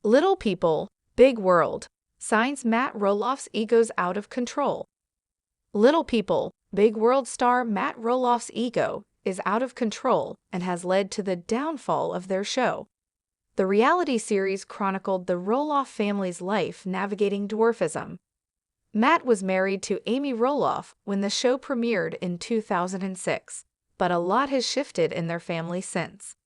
Little People, Big World. Signs Matt Roloff's ego's out of control. Little People, Big World star Matt Roloff's ego is out of control and has led to the downfall of their show. The reality series chronicled the Roloff family's life navigating dwarfism. Matt was married to Amy Roloff when the show premiered in 2006, but a lot has shifted in their family since.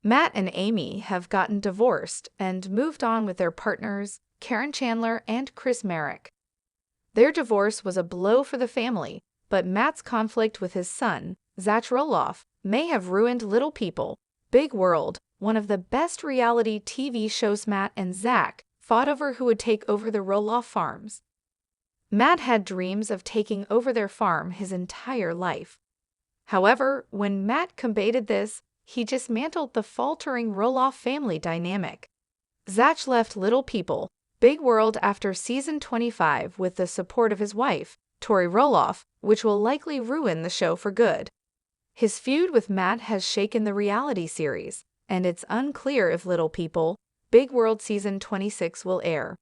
Matt and Amy have gotten divorced and moved on with their partners, Karen Chandler and Chris Marek. Their divorce was a blow for the family, but Matt's conflict with his son, Zach Roloff, may have ruined Little People, Big World, one of the best reality TV shows. Matt and Zach fought over who would take over the Roloff farms. Matt had dreams of taking over their farm his entire life. However, when Matt combated this, he dismantled the faltering Roloff family dynamic. Zach left Little People, Big World after season 25 with the support of his wife, Tori Roloff, which will likely ruin the show for good. His feud with Matt has shaken the reality series, and it's unclear if Little People, Big World season 26 will air.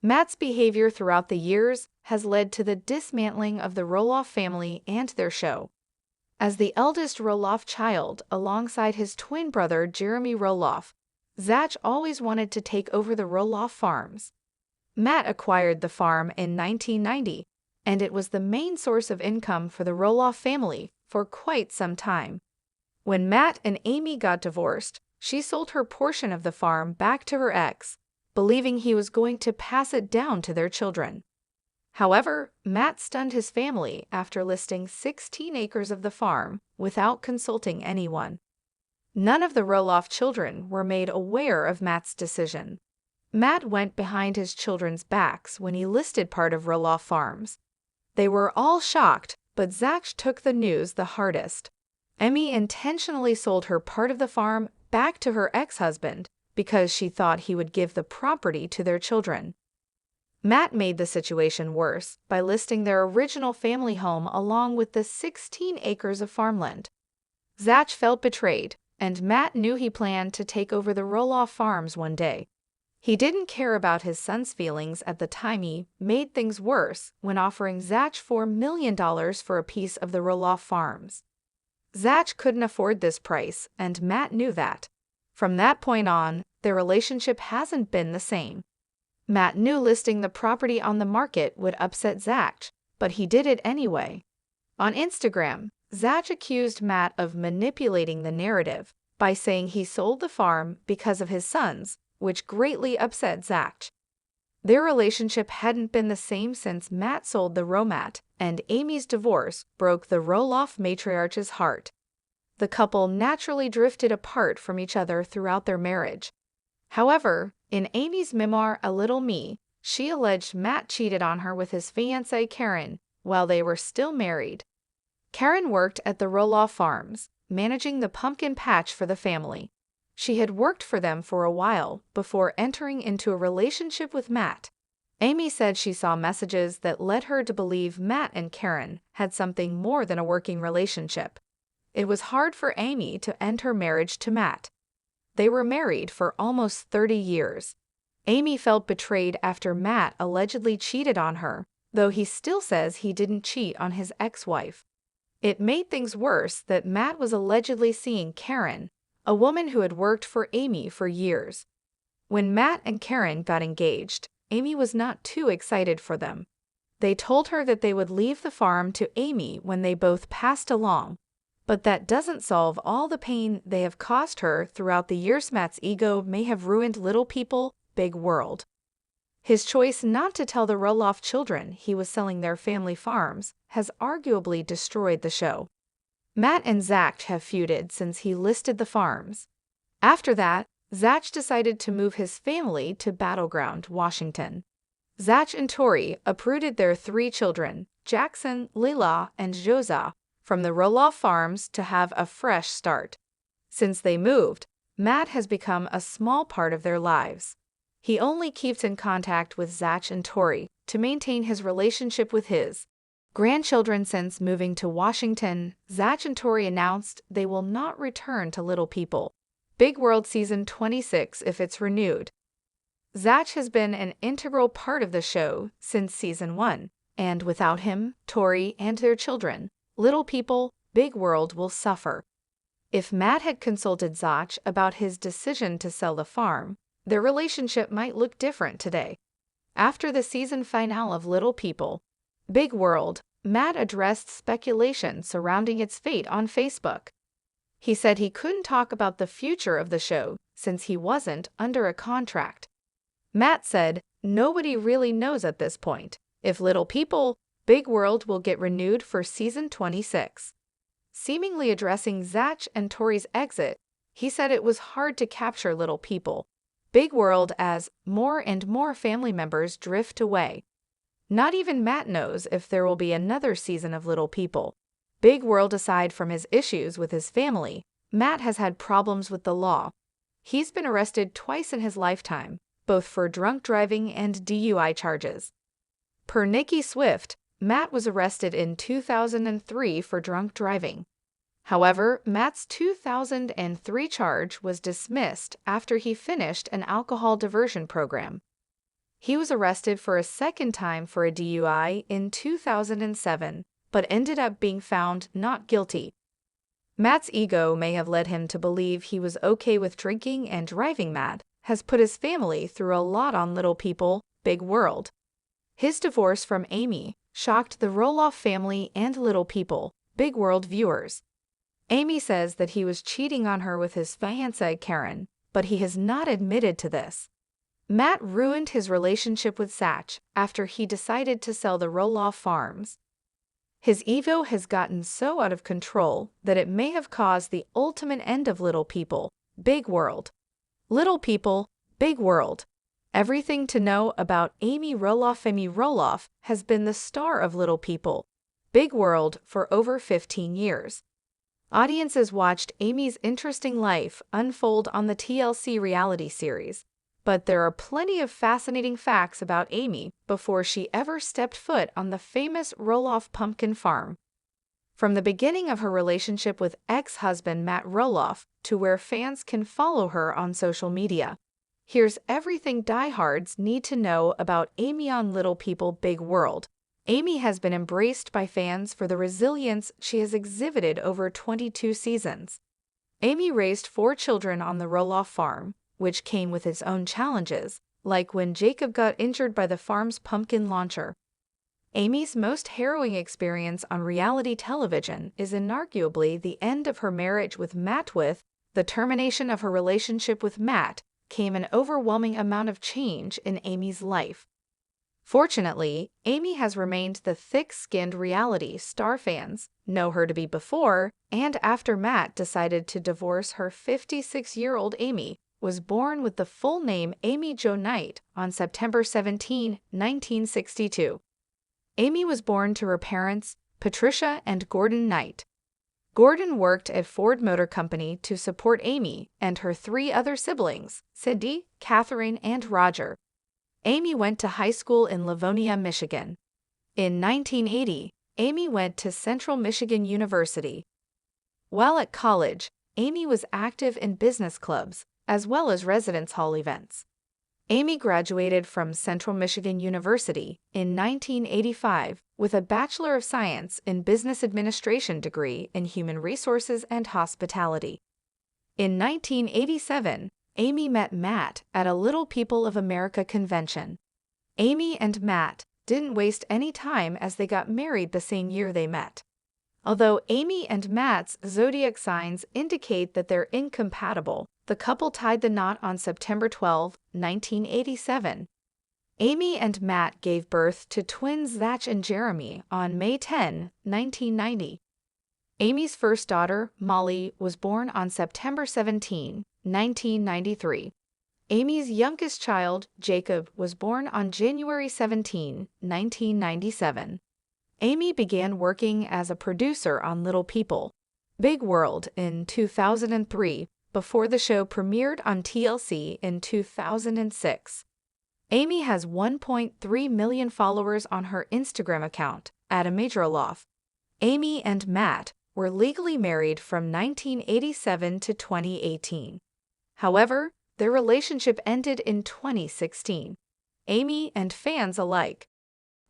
Matt's behavior throughout the years has led to the dismantling of the Roloff family and their show. As the eldest Roloff child alongside his twin brother Jeremy Roloff, Zach always wanted to take over the Roloff farms. Matt acquired the farm in 1990, and it was the main source of income for the Roloff family for quite some time. When Matt and Amy got divorced, she sold her portion of the farm back to her ex, believing he was going to pass it down to their children. However, Matt stunned his family after listing 16 acres of the farm without consulting anyone. None of the Roloff children were made aware of Matt's decision. Matt went behind his children's backs when he listed part of Roloff farms. They were all shocked, but Zach took the news the hardest. Amy intentionally sold her part of the farm back to her ex-husband because she thought he would give the property to their children. Matt made the situation worse by listing their original family home along with the 16 acres of farmland. Zach felt betrayed, and Matt knew he planned to take over the Roloff farms one day. He didn't care about his son's feelings at the time. He made things worse when offering Zach $4 million for a piece of the Roloff farms. Zach couldn't afford this price, and Matt knew that. From that point on, their relationship hasn't been the same. Matt knew listing the property on the market would upset Zach, but he did it anyway. On Instagram, Zach accused Matt of manipulating the narrative by saying he sold the farm because of his sons, which greatly upset Zach. Their relationship hadn't been the same since Matt sold the Romat, and Amy's divorce broke the Roloff matriarch's heart. The couple naturally drifted apart from each other throughout their marriage. However, in Amy's memoir A Little Me, she alleged Matt cheated on her with his fiancée Karen while they were still married. Karen worked at the Roloff farms, managing the pumpkin patch for the family. She had worked for them for a while before entering into a relationship with Matt. Amy said she saw messages that led her to believe Matt and Karen had something more than a working relationship. It was hard for Amy to end her marriage to Matt. They were married for almost 30 years. Amy felt betrayed after Matt allegedly cheated on her, though he still says he didn't cheat on his ex-wife. It made things worse that Matt was allegedly seeing Karen, a woman who had worked for Amy for years. When Matt and Karen got engaged, Amy was not too excited for them. They told her that they would leave the farm to Amy when they both passed along. But that doesn't solve all the pain they have caused her throughout the years. Matt's ego may have ruined Little People, Big World. His choice not to tell the Roloff children he was selling their family farms has arguably destroyed the show. Matt and Zach have feuded since he listed the farms. After that, Zach decided to move his family to Battleground, Washington. Zach and Tori uprooted their 3 children, Jackson, Lila, and Josa, from the Roloff farms to have a fresh start. Since they moved, Matt has become a small part of their lives. He only keeps in contact with Zach and Tori to maintain his relationship with his grandchildren. Since moving to Washington, Zach and Tori announced they will not return to Little People, Big World season 26 if it's renewed. Zach has been an integral part of the show since season 1, and without him, Tori, and their children, Little People, Big World will suffer. If Matt had consulted Zach about his decision to sell the farm, their relationship might look different today. After the season finale of Little People, Big World, Matt addressed speculation surrounding its fate on Facebook. He said he couldn't talk about the future of the show since he wasn't under a contract. Matt said, "Nobody really knows at this point if Little People, Big World will get renewed for season 26. Seemingly addressing Zach and Tori's exit, he said it was hard to capture Little People, Big World as more and more family members drift away. Not even Matt knows if there will be another season of Little People. Big World. Aside from his issues with his family, Matt has had problems with the law. He's been arrested twice in his lifetime, both for drunk driving and DUI charges. Per Nikki Swift, Matt was arrested in 2003 for drunk driving. However, Matt's 2003 charge was dismissed after he finished an alcohol diversion program. He was arrested for a second time for a DUI in 2007, but ended up being found not guilty. Matt's ego may have led him to believe he was okay with drinking and driving. Matt has put his family through a lot on Little People, Big World. His divorce from Amy shocked the Roloff family and Little People, Big World viewers. Amy says that he was cheating on her with his fiancée Karen, but he has not admitted to this. Matt ruined his relationship with Zach after he decided to sell the Roloff farms. His ego has gotten so out of control that it may have caused the ultimate end of Little People, Big World. Little People, Big World. Everything to know about Amy Roloff. Amy Roloff has been the star of Little People, Big World for over 15 years. Audiences watched Amy's interesting life unfold on the TLC reality series, but there are plenty of fascinating facts about Amy before she ever stepped foot on the famous Roloff pumpkin farm. From the beginning of her relationship with ex-husband Matt Roloff to where fans can follow her on social media. Here's everything diehards need to know about Amy on Little People, Big World. Amy has been embraced by fans for the resilience she has exhibited over 22 seasons. Amy raised 4 children on the Roloff farm, which came with its own challenges, like when Jacob got injured by the farm's pumpkin launcher. Amy's most harrowing experience on reality television is inarguably the end of her marriage with Matt. With the termination of her relationship with Matt came an overwhelming amount of change in Amy's life. Fortunately, Amy has remained the thick-skinned reality star fans know her to be before and after Matt decided to divorce her. 56-year-old Amy was born with the full name Amy Jo Knight on September 17, 1962. Amy was born to her parents, Patricia and Gordon Knight. Gordon worked at Ford Motor Company to support Amy and her 3 other siblings, Cindy, Catherine, and Roger. Amy went to high school in Livonia, Michigan. In 1980, Amy went to Central Michigan University. While at college, Amy was active in business clubs as well as residence hall events. Amy graduated from Central Michigan University in 1985 with a Bachelor of Science in Business Administration degree in Human Resources and Hospitality. In 1987, Amy met Matt at a Little People of America convention. Amy and Matt didn't waste any time as they got married the same year they met. Although Amy and Matt's zodiac signs indicate that they're incompatible, the couple tied the knot on September 12, 1987. Amy and Matt gave birth to twins Zach and Jeremy on May 10, 1990. Amy's first daughter, Molly, was born on September 17, 1993. Amy's youngest child, Jacob, was born on January 17, 1997. Amy began working as a producer on Little People, Big World in 2003 before the show premiered on TLC in 2006. Amy has 1.3 million followers on her Instagram account, @Roloff. Amy and Matt were legally married from 1987 to 2018. However, their relationship ended in 2016. Amy and fans alike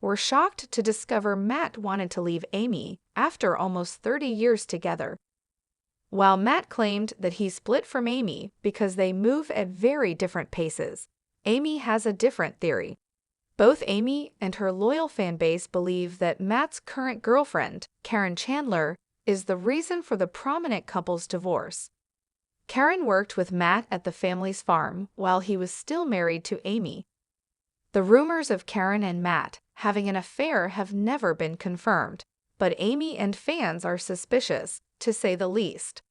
were shocked to discover Matt wanted to leave Amy after almost 30 years together. While Matt claimed that he split from Amy because they move at very different paces, Amy has a different theory. Both Amy and her loyal fan base believe that Matt's current girlfriend, Karen Chandler, is the reason for the prominent couple's divorce. Karen worked with Matt at the family's farm while he was still married to Amy. The rumors of Karen and Matt having an affair have never been confirmed, but Amy and fans are suspicious, to say the least.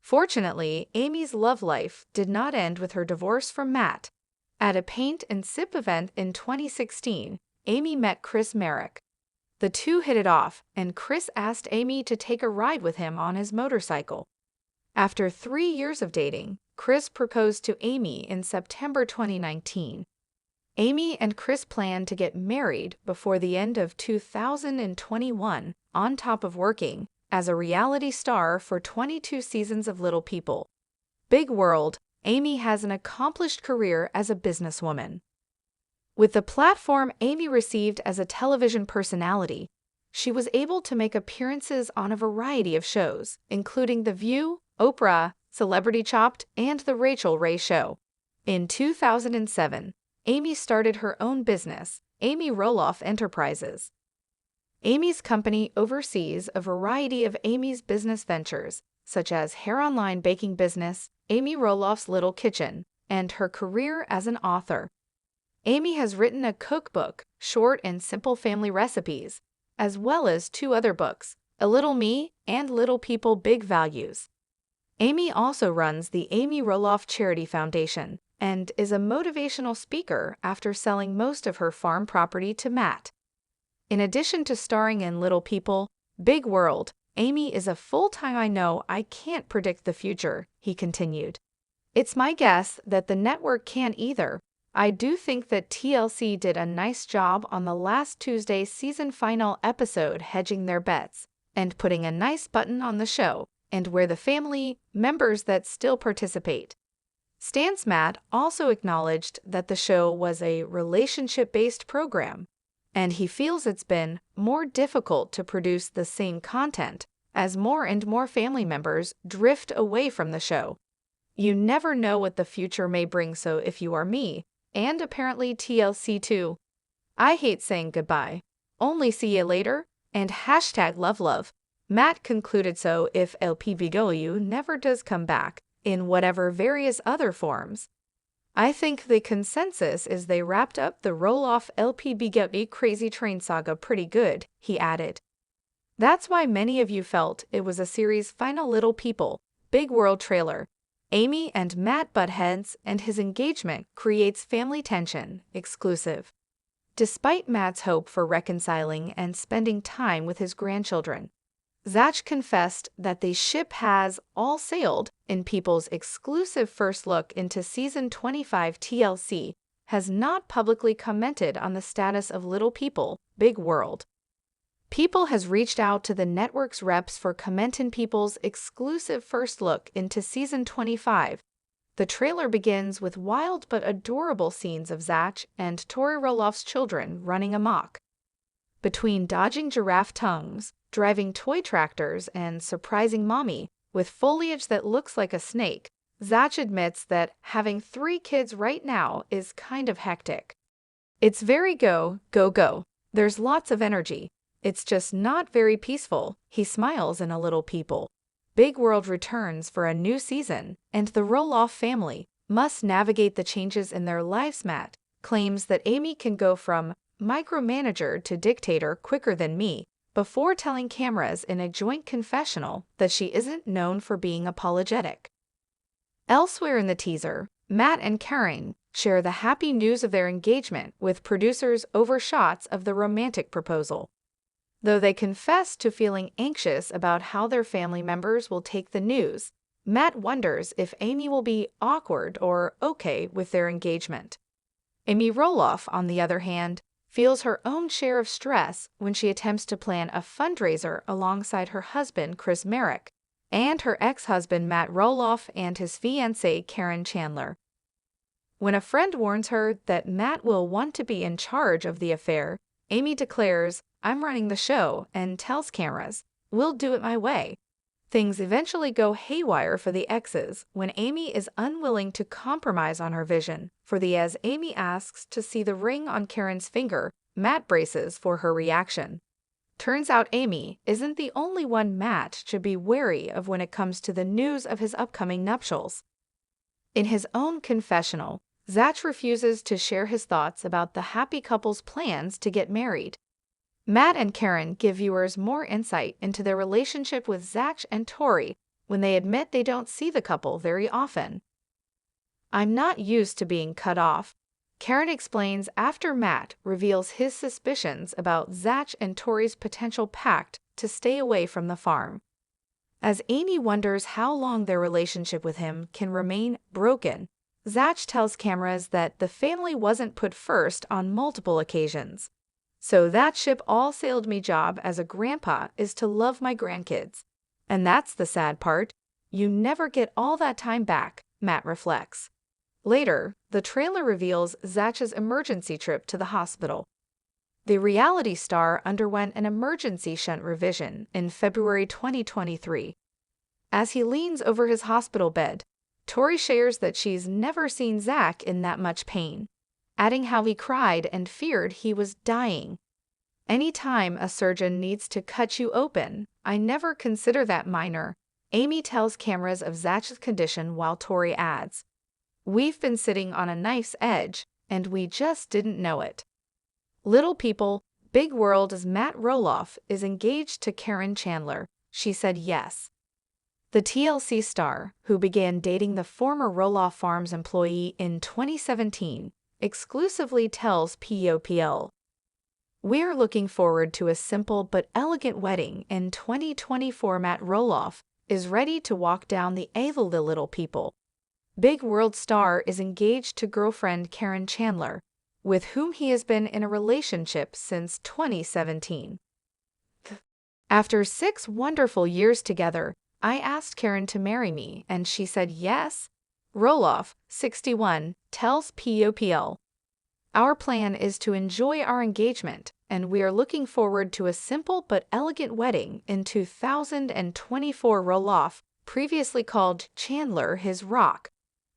Fortunately, Amy's love life did not end with her divorce from Matt. At a paint and sip event in 2016, Amy met Marek. The two hit it off, and Chris asked Amy to take a ride with him on his motorcycle. After 3 years of dating, Chris proposed to Amy in September 2019. Amy and Chris planned to get married before the end of 2021, on top of working as a reality star for 22 seasons of Little People. Big World, Amy has an accomplished career as a businesswoman. With the platform Amy received as a television personality, she was able to make appearances on a variety of shows, including The View, Oprah, Celebrity Chopped, and The Rachel Ray Show. In 2007, Amy started her own business, Amy Roloff Enterprises. Amy's company oversees a variety of Amy's business ventures, such as hair online baking business, Amy Roloff's Little Kitchen, and her career as an author. Amy has written a cookbook, Short and Simple Family Recipes, as well as 2 other books, A Little Me and Little People Big Values. Amy also runs the Amy Roloff Charity Foundation and is a motivational speaker after selling most of her farm property to Matt. In addition to starring in Little People, Big World, Amy is a full-time. I know I can't predict the future, he continued. It's my guess that the network can't either. I do think that TLC did a nice job on the last Tuesday's season final episode hedging their bets and putting a nice button on the show and where the family members that still participate. Stans Matt also acknowledged that the show was a relationship-based program, and he feels it's been more difficult to produce the same content as more and more family members drift away from the show. You never know what the future may bring, so if you are me, and apparently TLC too, I hate saying goodbye. Only see you later, and #love. Matt concluded so if LPBW never does come back, in whatever various other forms. I think the consensus is they wrapped up the Roloff LPBW Crazy Train saga pretty good, he added. That's why many of you felt it was a series final. Little People, Big World trailer. Amy and Matt butt heads, and his engagement creates family tension, exclusive. Despite Matt's hope for reconciling and spending time with his grandchildren, Zach confessed that the ship has all sailed. In People's exclusive first look into Season 25, TLC has not publicly commented on the status of Little People, Big World. People has reached out to the network's reps for comment in People's exclusive first look into Season 25. The trailer begins with wild but adorable scenes of Zach and Tori Roloff's children running amok. Between dodging giraffe tongues, driving toy tractors, and surprising mommy with foliage that looks like a snake, Zach admits that having 3 kids right now is kind of hectic. It's very go, go, go. There's lots of energy. It's just not very peaceful, he smiles in A Little People. Big World returns for a new season, and the Roloff family must navigate the changes in their lives. Matt claims that Amy can go from micromanager to dictator quicker than me, before telling cameras in a joint confessional that she isn't known for being apologetic. Elsewhere in the teaser, Matt and Karen share the happy news of their engagement with producers over shots of the romantic proposal. Though they confess to feeling anxious about how their family members will take the news, Matt wonders if Amy will be awkward or okay with their engagement. Amy Roloff, on the other hand, feels her own share of stress when she attempts to plan a fundraiser alongside her husband Marek and her ex-husband Matt Roloff and his fiancée Karen Chandler. When a friend warns her that Matt will want to be in charge of the affair, Amy declares, "I'm running the show," and tells cameras, "We'll do it my way." Things eventually go haywire for the exes when Amy is unwilling to compromise on her vision. As Amy asks to see the ring on Karen's finger, Matt braces for her reaction. Turns out Amy isn't the only one Matt should be wary of when it comes to the news of his upcoming nuptials. In his own confessional, Zach refuses to share his thoughts about the happy couple's plans to get married. Matt and Karen give viewers more insight into their relationship with Zach and Tori when they admit they don't see the couple very often. "I'm not used to being cut off," Karen explains after Matt reveals his suspicions about Zach and Tori's potential pact to stay away from the farm. As Amy wonders how long their relationship with him can remain broken, Zach tells cameras that the family wasn't put first on multiple occasions. "So that ship all sailed me job as a grandpa is to love my grandkids. And that's the sad part. You never get all that time back," Matt reflects. Later, the trailer reveals Zach's emergency trip to the hospital. The reality star underwent an emergency shunt revision in February 2023. As he leans over his hospital bed, Tori shares that she's never seen Zach in that much pain, adding how he cried and feared he was dying. "Anytime a surgeon needs to cut you open, I never consider that minor," Amy tells cameras of Zach's condition while Tori adds, "We've been sitting on a knife's edge, and we just didn't know it." Little People, Big World's Matt Roloff is engaged to Karen Chandler. She said yes. The TLC star, who began dating the former Roloff Farms employee in 2017, exclusively tells POPL, "We're looking forward to a simple but elegant wedding in 2024. Matt Roloff is ready to walk down the aisle. The Little People." Big World star is engaged to girlfriend Karen Chandler, with whom he has been in a relationship since 2017. "After 6 wonderful years together, I asked Karen to marry me and she said yes," Roloff, 61, tells POPL. "Our plan is to enjoy our engagement, and we are looking forward to a simple but elegant wedding in 2024. Roloff previously called Chandler his rock,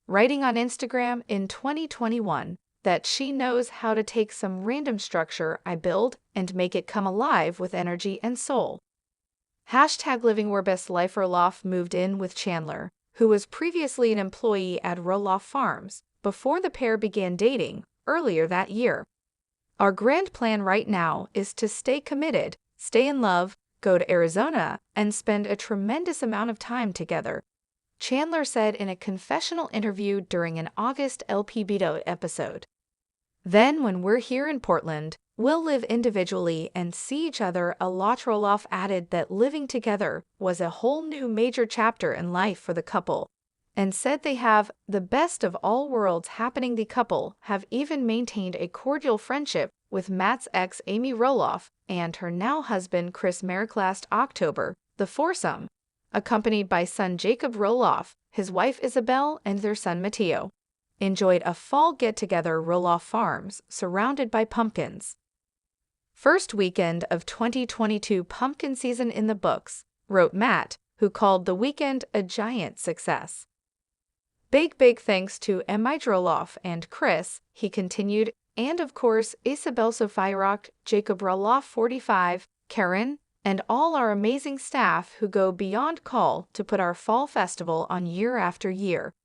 writing on Instagram in 2021 that she knows how to take some random structure I build and make it come alive with energy and soul. #living our best life. Roloff moved in with Chandler, who was previously an employee at Roloff Farms, before the pair began dating earlier that year. "Our grand plan right now is to stay committed, stay in love, go to Arizona, and spend a tremendous amount of time together," Chandler said in a confessional interview during an August LPBito episode. "Then when we're here in Portland, we'll live individually and see each other a lot." Roloff added that living together was a whole new major chapter in life for the couple, and said they have the best of all worlds happening. The couple have even maintained a cordial friendship with Matt's ex Amy Roloff and her now husband Chris Marek. Last October, the foursome, accompanied by son Jacob Roloff, his wife Isabel, and their son Mateo, enjoyed a fall get-together Roloff Farms surrounded by pumpkins. "First weekend of 2022 pumpkin season in the books," wrote Matt, who called the weekend a giant success. Big thanks to Amy Roloff and Chris," he continued, "and of course Isabel Sophirock, Jacob Roloff 45, Karen, and all our amazing staff who go beyond call to put our fall festival on year after year."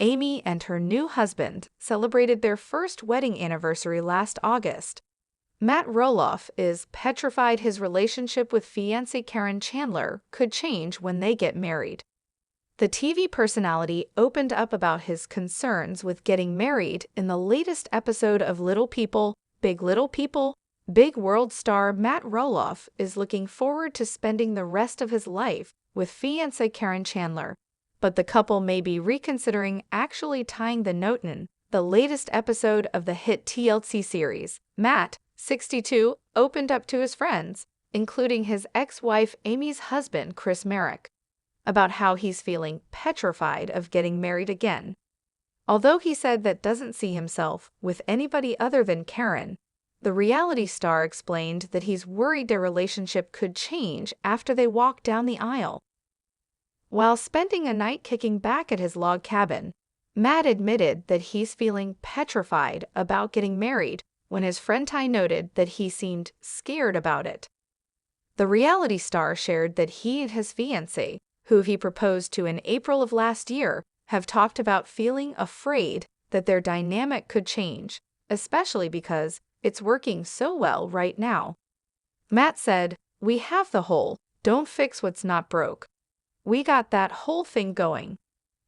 Amy and her new husband celebrated their first wedding anniversary last August. Matt Roloff is petrified his relationship with fiancée Karen Chandler could change when they get married. The TV personality opened up about his concerns with getting married in the latest episode of Little People, Big Little People. Big World star Matt Roloff is looking forward to spending the rest of his life with fiancée Karen Chandler, but the couple may be reconsidering actually tying the knot in the latest episode of the hit TLC series. Matt, 62, opened up to his friends, including his ex-wife Amy's husband Chris Marek, about how he's feeling petrified of getting married again. Although he said that doesn't see himself with anybody other than Karen, the reality star explained that he's worried their relationship could change after they walk down the aisle. While spending a night kicking back at his log cabin, Matt admitted that he's feeling petrified about getting married when his friend Ty noted that he seemed scared about it. The reality star shared that he and his fiancée, who he proposed to in April of last year, have talked about feeling afraid that their dynamic could change, especially because it's working so well right now. Matt said, "We have the whole, don't fix what's not broke. We got that whole thing going."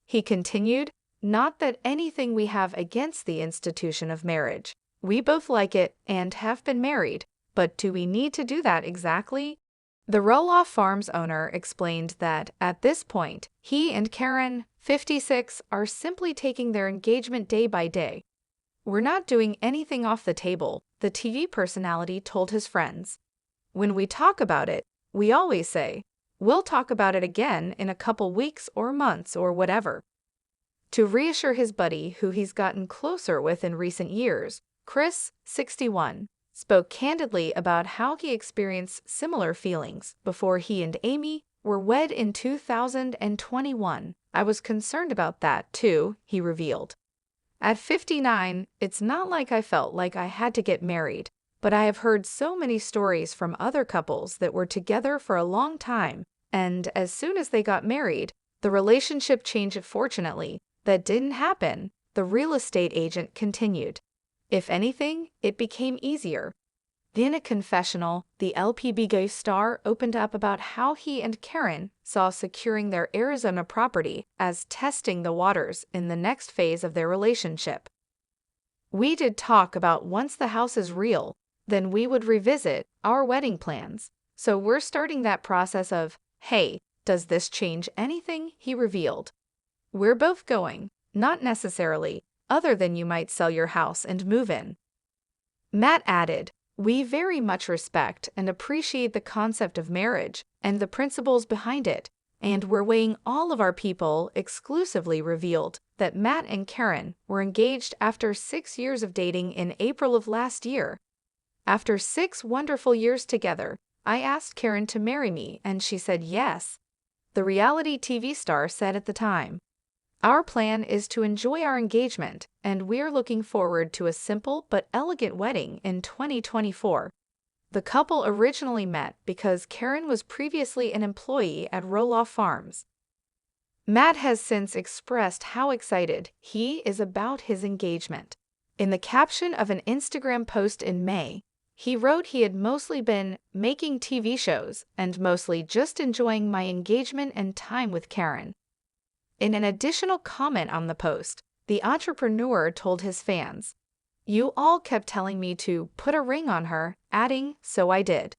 He continued, "Not that anything we have against the institution of marriage. We both like it and have been married, but do we need to do that exactly?" The Roloff Farms owner explained that, at this point, he and Karen, 56, are simply taking their engagement day by day. "We're not doing anything off the table," the TV personality told his friends. "When we talk about it, we always say, we'll talk about it again in a couple weeks or months or whatever." To reassure his buddy, who he's gotten closer with in recent years, Chris, 61, spoke candidly about how he experienced similar feelings before he and Amy were wed in 2021. "I was concerned about that too," he revealed. "At 59, it's not like I felt like I had to get married, but I have heard so many stories from other couples that were together for a long time, and as soon as they got married, the relationship changed. Fortunately, that didn't happen," the real estate agent continued. "If anything, it became easier." In a confessional, the LPBGO star opened up about how he and Karen saw securing their Arizona property as testing the waters in the next phase of their relationship. "We did talk about once the house is real, then we would revisit our wedding plans. So we're starting that process of, hey, does this change anything?" he revealed. "We're both going, not necessarily, other than you might sell your house and move in." Matt added, "We very much respect and appreciate the concept of marriage and the principles behind it, and we're weighing all of our people." Exclusively revealed that Matt and Karen were engaged after 6 years of dating in April of last year. "After 6 wonderful years together, I asked Karen to marry me and she said yes," the reality TV star said at the time. "Our plan is to enjoy our engagement, and we're looking forward to a simple but elegant wedding in 2024. The couple originally met because Karen was previously an employee at Roloff Farms. Matt has since expressed how excited he is about his engagement. In the caption of an Instagram post in May, he wrote he had mostly been making TV shows and mostly just enjoying my engagement and time with Karen. In an additional comment on the post, the entrepreneur told his fans, "You all kept telling me to put a ring on her," adding, "So I did."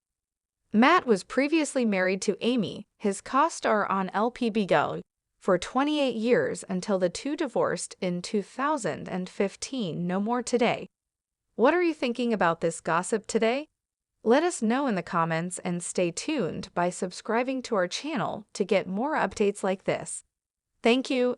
Matt was previously married to Amy, his co-star on LPBGO, for 28 years until the two divorced in 2015. No more today. What are you thinking about this gossip today? Let us know in the comments and stay tuned by subscribing to our channel to get more updates like this. Thank you.